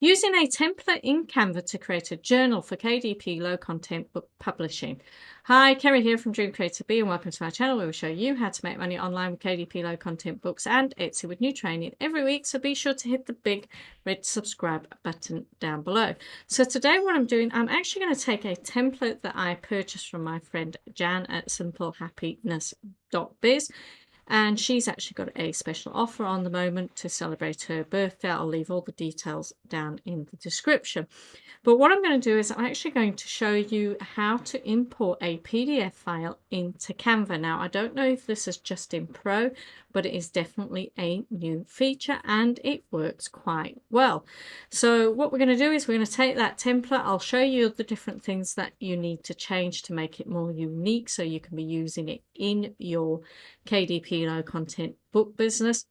Using a template in Canva to create a journal for KDP low content book publishing. Hi, Kerry here from Dream Creator B, and welcome to my channel where we show you how to make money online with KDP low content books and Etsy with new training every week. So be sure to hit the big red subscribe button down below. So today what I'm doing, I'm actually going to take a template that I purchased from my friend Jan at simplehappiness.biz. And she's actually got a special offer on the moment to celebrate her birthday. I'll leave all the details down in the description. But what I'm going to do is I'm actually going to show you how to import a PDF file into Canva. Now, I don't know if this is just in Pro, but it is definitely a new feature and it works quite well. So what we're going to do is we're going to take that template. I'll show you the different things that you need to change to make it more unique so you can be using it in your KDP low content book business.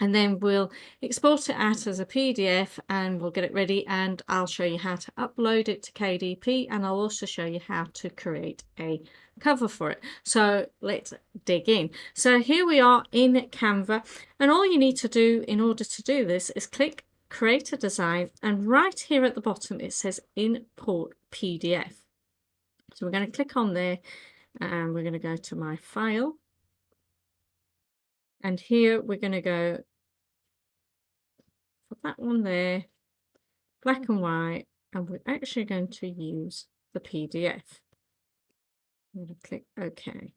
And then we'll export it out as a PDF and we'll get it ready, and I'll show you how to upload it to KDP, and I'll also show you how to create a cover for it. So let's dig in. So here we are in Canva, and all you need to do in order to do this is click create a design, and right here at the bottom it says import PDF. So we're going to click on there and we're going to go to my file. And here we're going to go for that one there, black and white, and we're actually going to use the PDF. I'm going to click OK.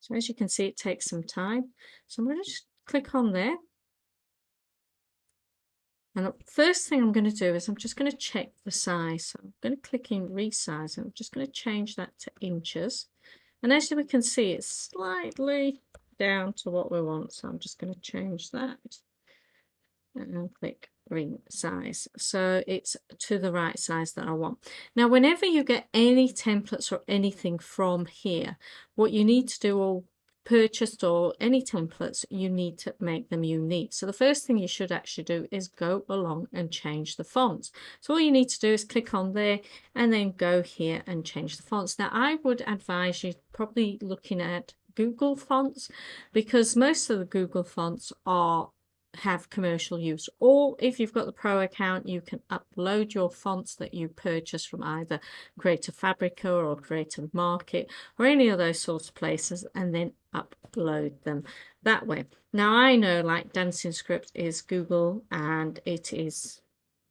So as you can see, it takes some time. So I'm going to just click on there. And the first thing I'm going to do is I'm just going to check the size. So I'm going to click in resize, and I'm just going to change that to inches. And as we can see, it's slightly down to what we want. So I'm just going to change that and click resize. So it's to the right size that I want. Now, whenever you get any templates or anything from here, what you need to do, or purchased or any templates, you need to make them unique. So the first thing you should actually do is go along and change the fonts. So all you need to do is click on there and then go here and change the fonts. Now I would advise you probably looking at Google fonts, because most of the Google fonts have commercial use, or if you've got the Pro account, you can upload your fonts that you purchase from either Creative Fabrica or Creative Market or any of those sorts of places, and then upload them that way. Now I know like Dancing Script is Google and it is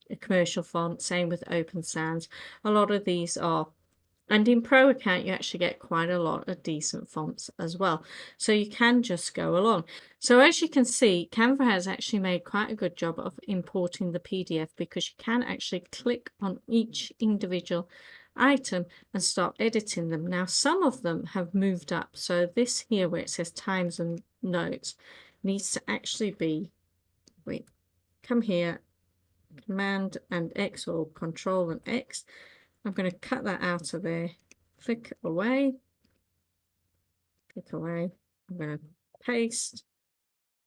a commercial font, same with Open Sans. A lot of these are. And in Pro account, you actually get quite a lot of decent fonts as well. So you can just go along. So as you can see, Canva has actually made quite a good job of importing the PDF, because you can actually click on each individual item and start editing them. Now, some of them have moved up. So this here where it says times and notes needs to actually be, come here, Command and X or Control and X. I'm going to cut that out of there, click away, I'm going to paste,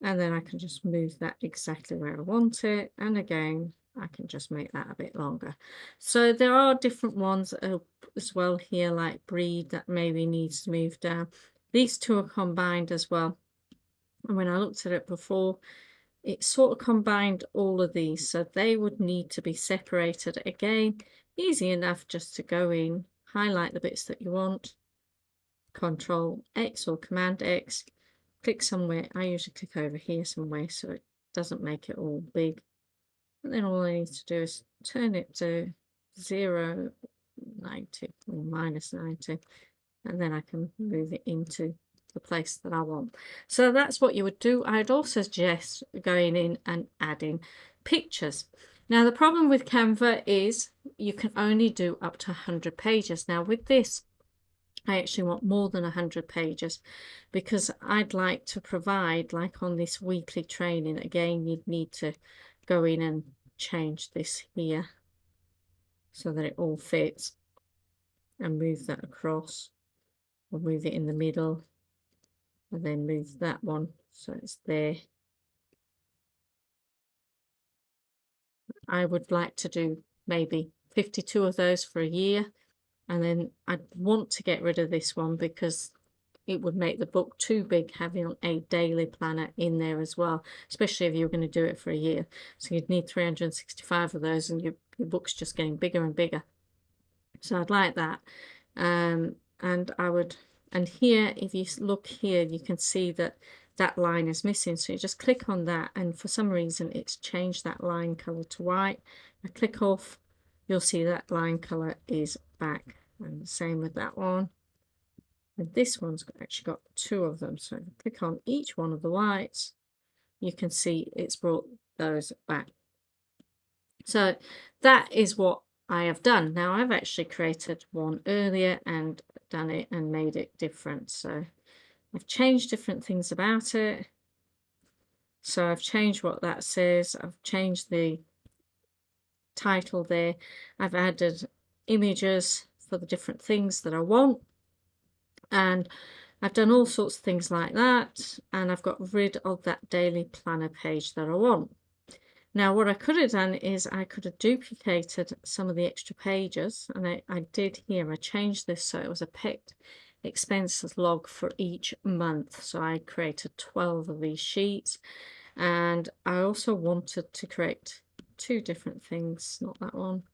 and then I can just move that exactly where I want it. And again, I can just make that a bit longer. So there are different ones as well here, like breed, that maybe needs to move down. These two are combined as well. And when I looked at it before, it sort of combined all of these, so they would need to be separated. Again, easy enough just to go in, highlight the bits that you want, Control X or Command X, click somewhere. I usually click over here somewhere so it doesn't make it all big. And then all I need to do is turn it to 0, 90 or minus 90, and then I can move it into the place that I want. So that's what you would do. I'd also suggest going in and adding pictures. Now the problem with Canva is you can only do up to 100 pages. Now with this, I actually want more than 100 pages, because I'd like to provide, like on this weekly training, again you'd need to go in and change this here so that it all fits, and move that across, or move it in the middle, and then move that one so it's there. I would like to do maybe 52 of those for a year, and then I'd want to get rid of this one because it would make the book too big having a daily planner in there as well, especially if you're going to do it for a year. So you'd need 365 of those, and your book's just getting bigger and bigger. So I'd like that. And here, if you look here, you can see that that line is missing. So you just click on that, and for some reason it's changed that line color to white. I click off, you'll see that line color is back, and the same with that one. And this one's actually got two of them. So if you click on each one of the whites, you can see it's brought those back. So that is what I have done. Now I've actually created one earlier and done it and made it different. So I've changed different things about it. So I've changed what that says. I've changed the title there. I've added images for the different things that I want. And I've done all sorts of things like that. And I've got rid of that daily planner page that I want. Now, what I could have done is I could have duplicated some of the extra pages, and I did here. I changed this so it was a picked expenses log for each month. So I created 12 of these sheets, and I also wanted to create two different things, not that one.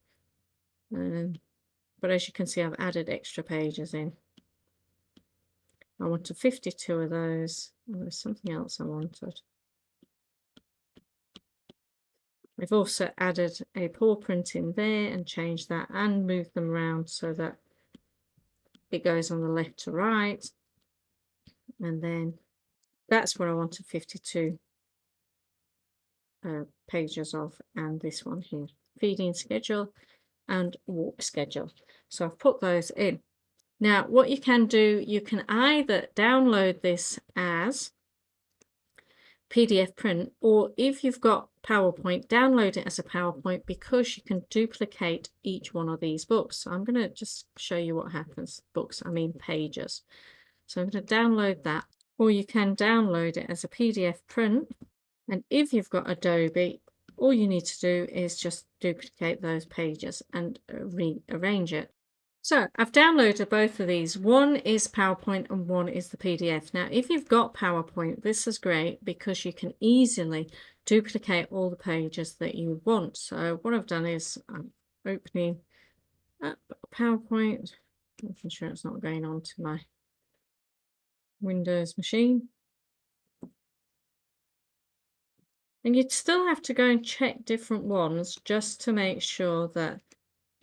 But as you can see, I've added extra pages in. I wanted 52 of those. And there's something else I wanted. I've also added a paw print in there and changed that and moved them around so that it goes on the left to right. And then that's what I wanted 52 pages of, and this one here, feeding schedule and walk schedule. So I've put those in. Now what you can do, you can either download this as PDF print, or if you've got PowerPoint, download it as a PowerPoint, because you can duplicate each one of these books. So I'm going to just show you what happens. Books, I mean pages. So I'm going to download that, or you can download it as a PDF print. And if you've got Adobe, all you need to do is just duplicate those pages and rearrange it. So I've downloaded both of these. One is PowerPoint and one is the PDF. Now, if you've got PowerPoint, this is great because you can easily duplicate all the pages that you want. So what I've done is I'm opening up PowerPoint, making sure it's not going on to my Windows machine. And you'd still have to go and check different ones just to make sure that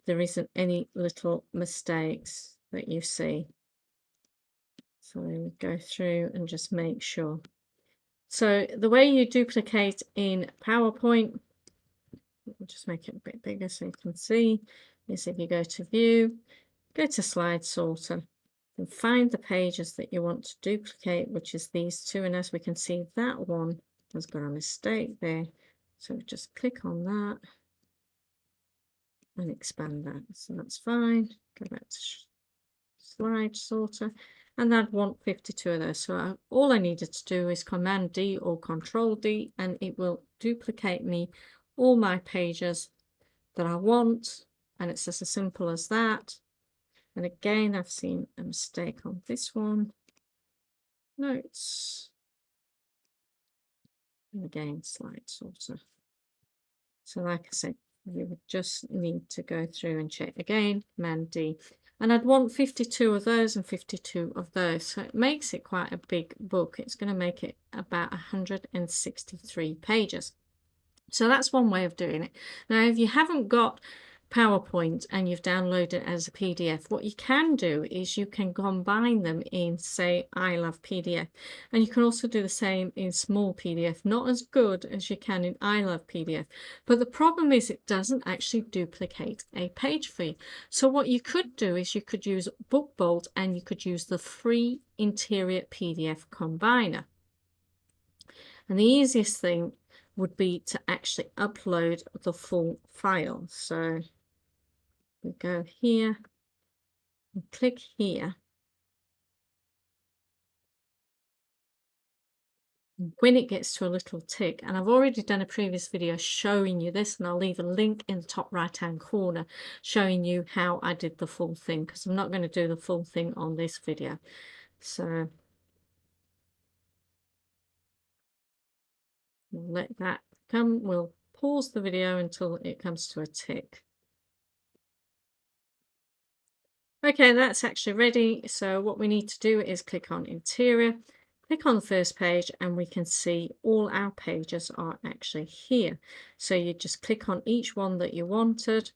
there isn't any little mistakes that you see. So go through and just make sure. So the way you duplicate in PowerPoint, I'll just make it a bit bigger so you can see, is if you go to View, go to Slide Sorter, and find the pages that you want to duplicate, which is these two. And as we can see, that one has got a mistake there. So just click on that and expand that. So that's fine. Go back to Slide Sorter, and I'd want 52 of those. So all I needed to do is Command D or Control D, and it will duplicate me all my pages that I want. And it's just as simple as that. And again, I've seen a mistake on this one. Notes. And again, Slide Sorter. So like I said, you would just need to go through and check again, Command D. And I'd want 52 of those and 52 of those. So it makes it quite a big book. It's going to make it about 163 pages. So that's one way of doing it. Now, if you haven't got PowerPoint and you've downloaded it as a PDF, what you can do is you can combine them in, say, I Love PDF. And you can also do the same in small PDF, not as good as you can in I Love PDF. But the problem is it doesn't actually duplicate a page for you. So what you could do is you could use BookBolt, and you could use the free interior PDF combiner. And the easiest thing would be to actually upload the full file. So we go here and click here. When it gets to a little tick, and I've already done a previous video showing you this, and I'll leave a link in the top right hand corner showing you how I did the full thing, because I'm not going to do the full thing on this video. So we'll let that come. We'll pause the video until it comes to a tick. Okay, that's actually ready. So what we need to do is click on interior, click on the first page, and we can see all our pages are actually here. So you just click on each one that you wanted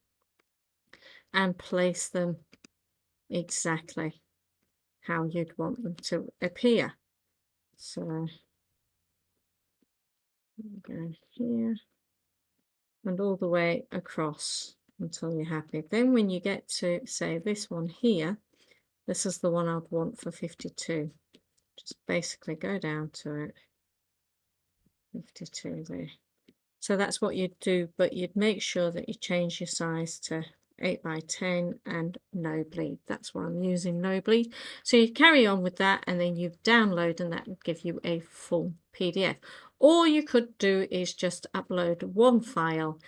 and place them exactly how you'd want them to appear. So go here and all the way across until you're happy. Then when you get to, say, this one here, this is the one I'd want for 52. Just basically go down to it. 52 there. So that's what you'd do, but you'd make sure that you change your size to 8 by 10 and no bleed. That's what I'm using, no bleed. So you carry on with that and then you download, and that would give you a full PDF. All you could do is just upload one file,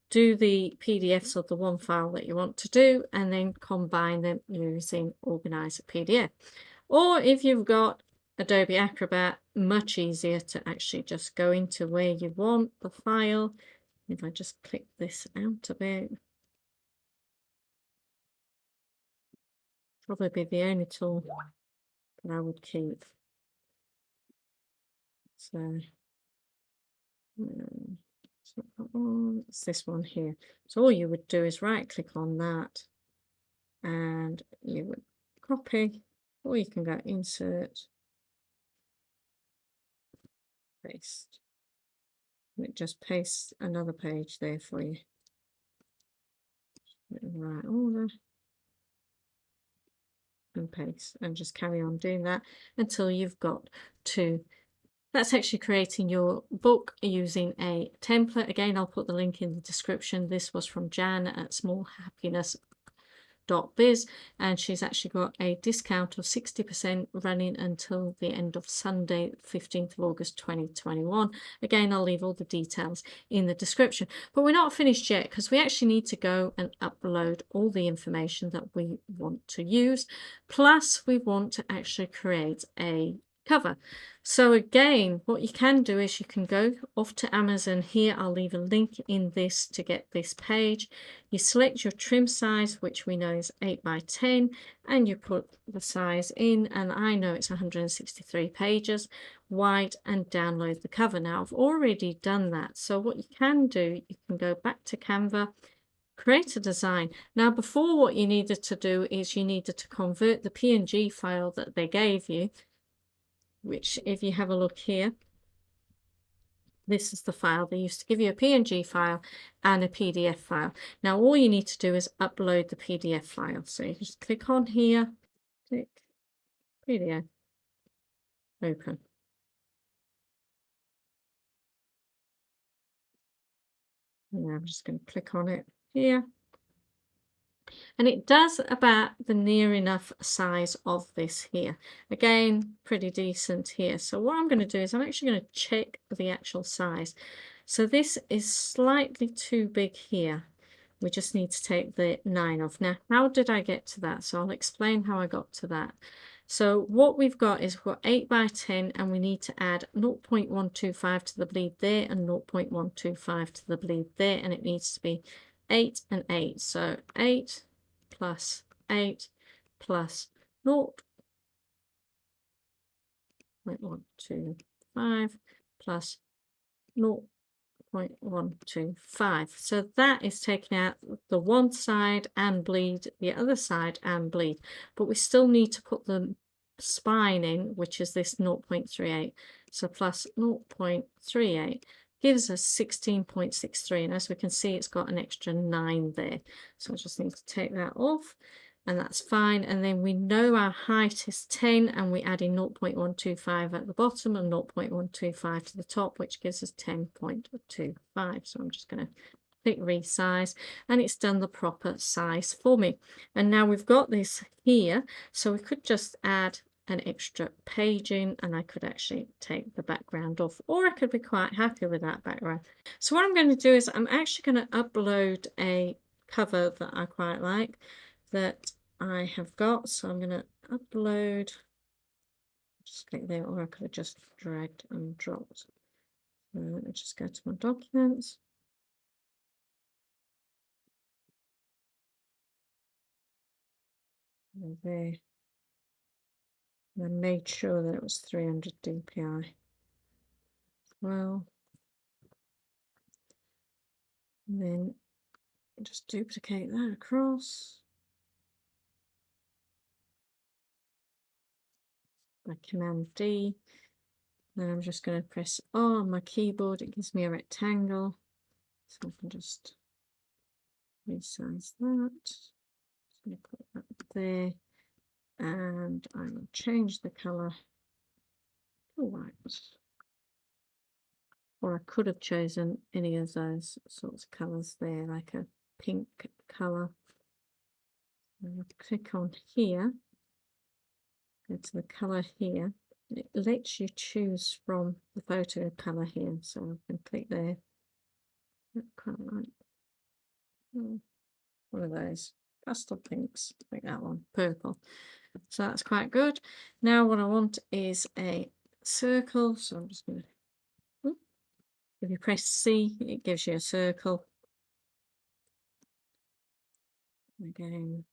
do the PDFs of the one file that you want to do, and then combine them using Organizer PDF. Or if you've got Adobe Acrobat, much easier to actually just go into where you want the file. If I just click this out a bit, probably be the only tool that I would keep. So it's this one here. So all you would do is right click on that and you would copy, or you can go insert, paste. And it just pastes another page there for you. Right order and paste, and just carry on doing that until you've got to. That's actually creating your book using a template. Again, I'll put the link in the description. This was from Jan at smallhappiness.biz, and she's actually got a discount of 60% running until the end of Sunday, 15th of August 2021. Again, I'll leave all the details in the description. But we're not finished yet, because we actually need to go and upload all the information that we want to use. Plus, we want to actually create a cover. So again, what you can do is you can go off to Amazon. Here I'll leave a link in this to get this page. You select your trim size, which we know is 8 by 10, and you put the size in, and I know it's 163 pages wide, and download the cover. Now I've already done that, so what you can do, you can go back to Canva, create a design. Now before, what you needed to do is you needed to convert the PNG file that they gave you, which if you have a look here, this is the file. They used to give you a PNG file and a PDF file. Now all you need to do is upload the PDF file. So you just click on here, click PDF, open. And I'm just going to click on it here. And it does about the near enough size of this here. Again, pretty decent here. So what I'm going to do is I'm actually going to check the actual size. So this is slightly too big here. We just need to take the 9 off. Now, how did I get to that? So I'll explain how I got to that. So what we've got is we've got 8 by 10, and we need to add 0.125 to the bleed there and 0.125 to the bleed there, and it needs to be 8 and 8. So 8 plus 8 plus 0.125 plus 0.125. So that is taking out the one side and bleed, the other side and bleed. But we still need to put the spine in, which is this 0.38. So plus 0.38 gives us 16.63. And as we can see, it's got an extra 9 there. So I just need to take that off. And that's fine. And then we know our height is 10, and we add in 0.125 at the bottom and 0.125 to the top, which gives us 10.25. So I'm just going to click resize, and it's done the proper size for me. And now we've got this here, so we could just add an extra page in, and I could actually take the background off, or I could be quite happy with that background. So what I'm going to do is I'm actually going to upload a cover that I quite like, that I have got. So I'm going to upload Just click there, or I could have just dragged and dropped. So let me just go to my documents. And there. And I made sure that it was 300 dpi. Well, and then just duplicate that across by Command D. Then I'm just going to press R on my keyboard. It gives me a rectangle, so I can just resize that. Just going to put that there, and I will change the color to white. Or I could have chosen any of those sorts of colors there, like a pink color. And click on here, go to the color here. It lets you choose from the photo color here, so I can click there. Quite like one of those pastel pinks, like that one, purple. So that's quite good. Now what I want is a circle, so I'm just going to, if you press C, it gives you a circle. Again,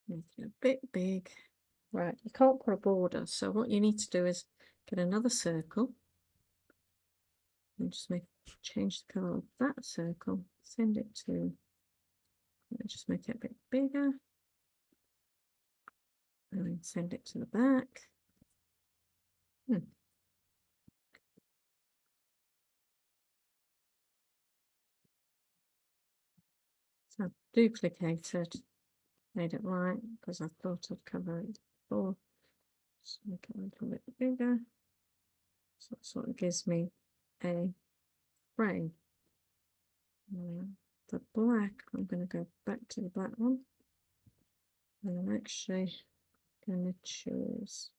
make it a bit big. Right, you can't put a border, so what you need to do is get another circle and just change the colour of that circle, send it to, just make it a bit bigger, and then send it to the back. So I've duplicated, made it right because I thought I'd cover it before. Just make it a little bit bigger. So it sort of gives me a frame. The black, I'm going to go back to the black one. And I'm actually going to choose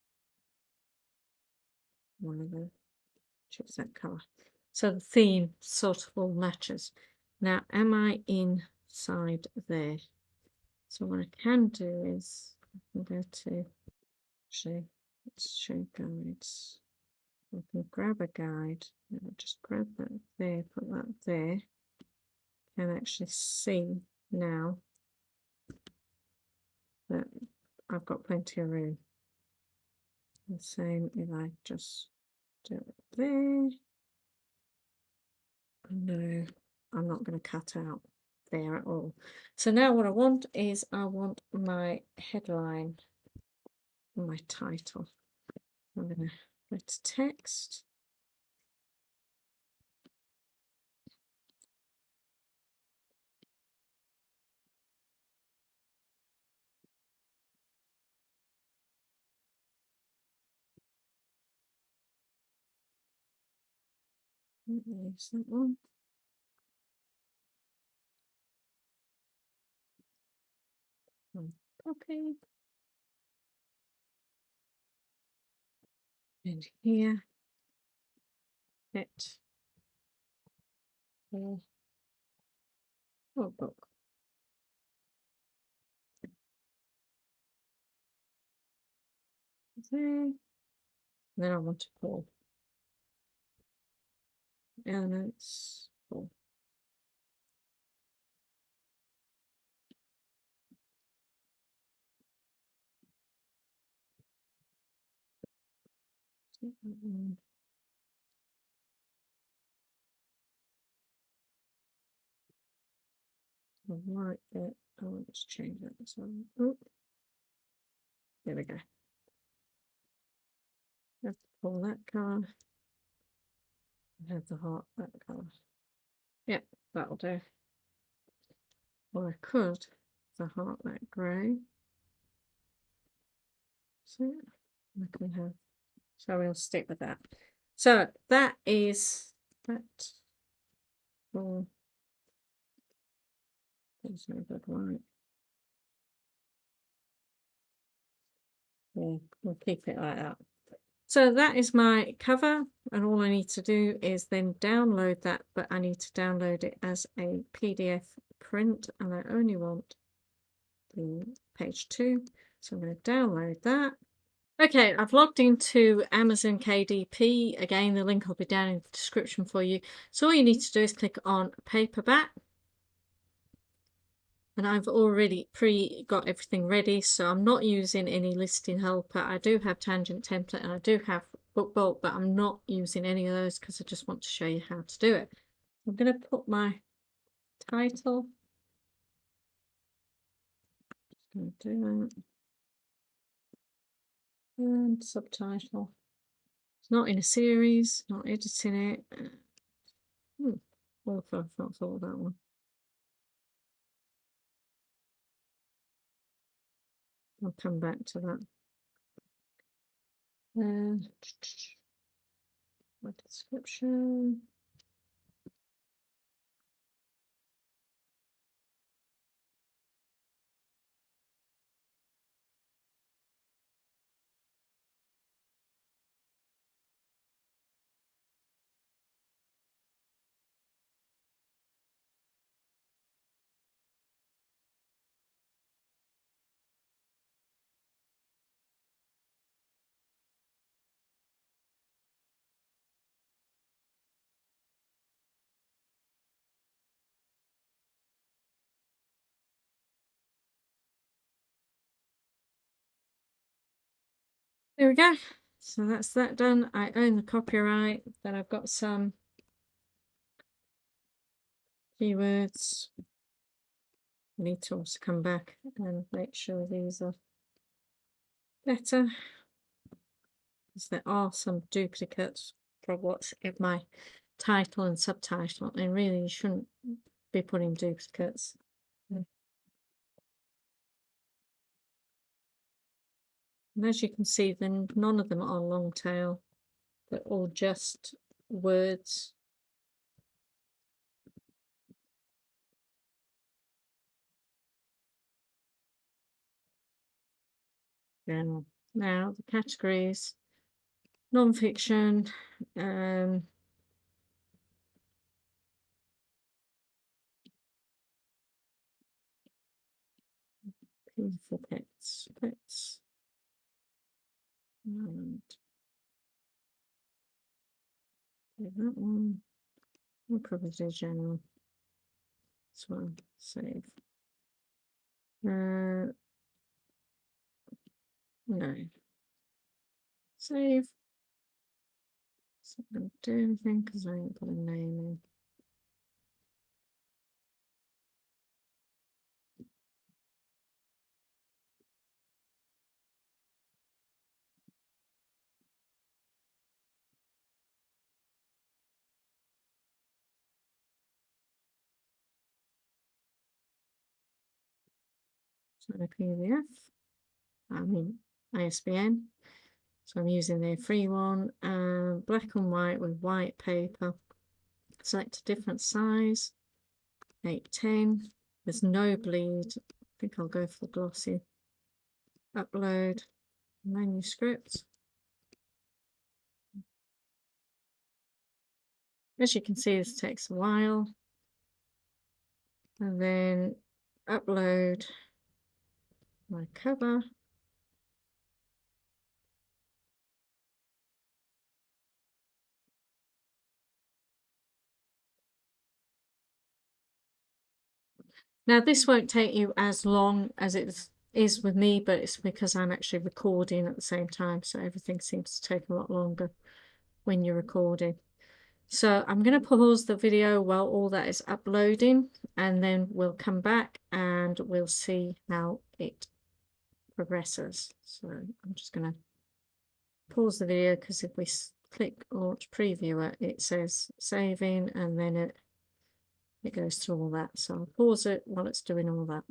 one of the, choose that colour. So the theme sort of all matches. Now, am I inside there? So what I can do is I can go to, actually, let's show guides. I can grab a guide and I'll just grab that there, put that there. Can actually see now that I've got plenty of room. The same if I just do it there. No, I'm not going to cut out there at all. So now what I want is I want my headline, my title. I'm going to go to text. There's that one. Copy. And here, it. Oh, book. There. Then I want to pull elements. Pull. The right bit. Oh, let's change that. So, oh, there we go. Have to pull that colour. Have the heart that colour. Yep, that'll do. Or I could the heart that grey. So I can have. So we'll stick with that. So that is that. Oh, there's no good right. Yeah, we'll keep it like that. So that is my cover, and all I need to do is then download that, but I need to download it as a PDF print, and I only want the page 2. So I'm going to download that. Okay, I've logged into Amazon KDP. Again, the link will be down in the description for you. So all you need to do is click on paperback. And I've already got everything ready, so I'm not using any listing helper. I do have tangent template and I do have book bulk, but I'm not using any of those because I just want to show you how to do it. I'm going to put my title. Just going to do that. And subtitle. It's not in a series, not editing it. Well, I've not thought of that one. I'll come back to that. My description. There we go. So that's that done. I own the copyright. Then I've got some keywords. I need to also come back and make sure these are better, because there are some duplicates from what's in my title and subtitle, and really you shouldn't be putting duplicates. And as you can see, then none of them are long tail. They're all just words. Journal. Now the categories: non-fiction, beautiful pets, and do that one. We'll probably do general as well. Save. No. Save. It's not going to do anything because I ain't got a name in. It's not a PDF. I mean ISBN. So I'm using their free one. Black and white with white paper. Select a different size. 810. There's no bleed. I think I'll go for the glossy. Upload manuscript. As you can see, this takes a while. And then upload my cover. Now this won't take you as long as it is with me, but it's because I'm actually recording at the same time, so everything seems to take a lot longer when you're recording. So I'm going to pause the video while all that is uploading, and then we'll come back and we'll see how it progresses. So I'm just going to pause the video, because if we click launch previewer, it says saving, and then it goes through all that. So I'll pause it while it's doing all that.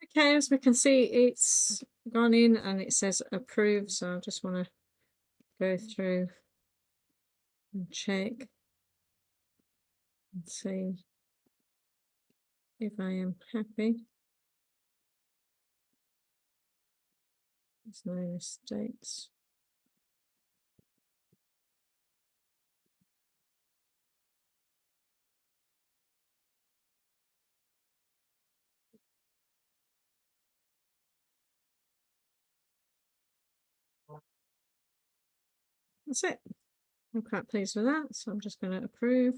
Okay, as we can see, it's gone in and it says approve. So I just want to go through and check and see if I am happy. There's no mistakes. that's it. I'm quite pleased with that, so I'm just going to approve.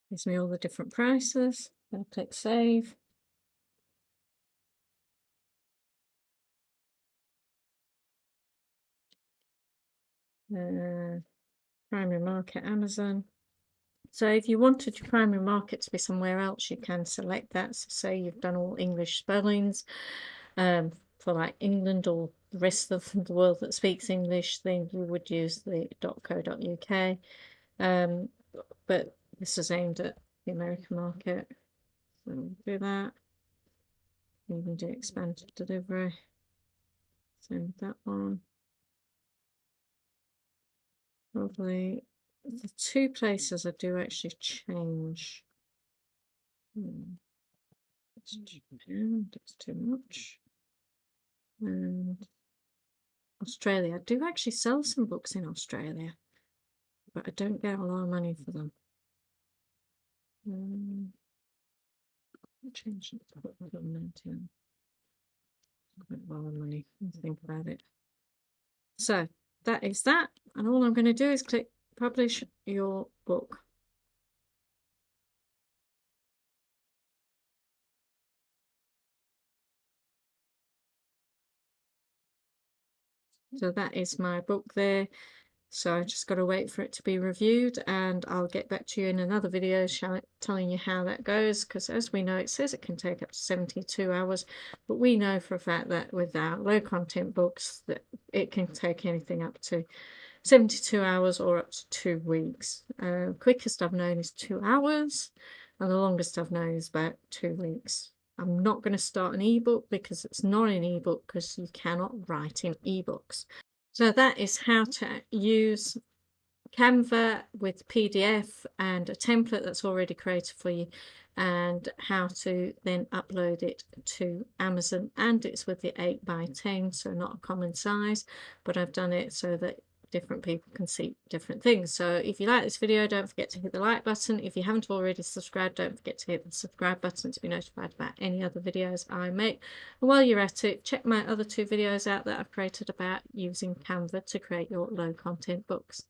Gives me all the different prices. I'll click save. Primary market, Amazon. So if you wanted your primary market to be somewhere else, you can select that. So say you've done all English spellings for like England or the rest of the world that speaks English, then you would use the .co.uk. But this is aimed at the American market. So we'll do that. You can do expanded delivery. Same with that one. Probably the two places I do actually change. That's too much. And Australia. I do actually sell some books in Australia, but I don't get a lot of money for them. Change it to put that on 19. Quite a lot of money. Think about it. So that is that, and all I'm going to do is click publish your book. So that is my book there. So I just got to wait for it to be reviewed, and I'll get back to you in another video telling you how that goes, because as we know, it says it can take up to 72 hours, but we know for a fact that with our low content books that it can take anything up to 72 hours or up to 2 weeks. Quickest I've known is 2 hours, and the longest I've known is about 2 weeks. I'm not going to start an ebook because it's not an ebook, because you cannot write in ebooks. So that is how to use Canva with PDF and a template that's already created for you, and how to then upload it to Amazon. And it's with the 8x10, so not a common size, but I've done it so that different people can see different things. So if you like this video, don't forget to hit the like button. If you haven't already subscribed, don't forget to hit the subscribe button to be notified about any other videos I make. And while you're at it, check my other 2 videos out that I've created about using Canva to create your low content books.